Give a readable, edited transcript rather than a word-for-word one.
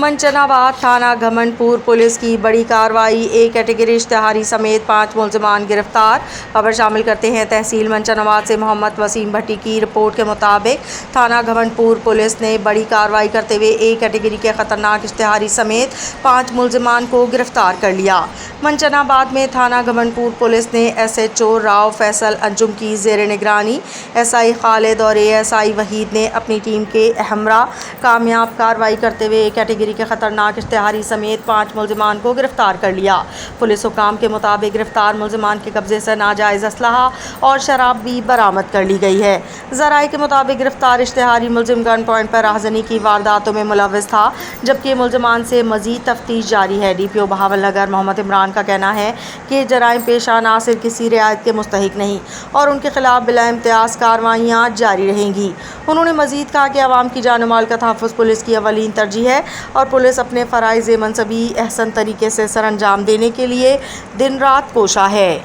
منچناباد تھانہ گھمنڈ پور پولیس کی بڑی کارروائی، اے کیٹیگری اشتہاری سمیت 5 ملزمان گرفتار۔ خبر شامل کرتے ہیں تحصیل منچناباد سے محمد وسیم بھٹی کی رپورٹ کے مطابق تھانہ گھمنڈ پور پولیس نے بڑی کارروائی کرتے ہوئے اے کیٹیگری کے خطرناک اشتہاری سمیت 5 ملزمان کو گرفتار کر لیا۔ منچناباد میں تھانہ گھمنڈ پور پولیس نے S H O Rao Faisal Anjum کی زیر نگرانی ایس آئی خالد اور اے ایس آئی وحید نے اپنی ٹیم کے ہمراہ کامیاب کارروائی کرتے ہوئے اے کیٹیگری کے خطرناک اشتہاری سمیت 5 ملزمان کو گرفتار کر لیا۔ پولیس حکام کے مطابق گرفتار ملزمان کے قبضے سے ناجائز اسلحہ اور شراب بھی برآمد کر لی گئی ہے۔ ذرائع کے مطابق گرفتار اشتہاری ملزم گن پوائنٹ پر راہزنی کی وارداتوں میں ملوث تھا، جبکہ ملزمان سے مزید تفتیش جاری ہے۔ ڈی پی او بہاول نگر محمد عمران کا کہنا ہے کہ جرائم پیشہ عناصر کسی رعایت کے مستحق نہیں اور ان کے خلاف بلا امتیاز کارروائیاں جاری رہیں گی۔ انہوں نے مزید کہا کہ عوام کی جان و مال کا تحفظ پولیس کی اولین ترجیح ہے اور پولیس اپنے فرائض منصبی احسن طریقے سے سر انجام دینے کے لیے دن رات کوشاں ہے۔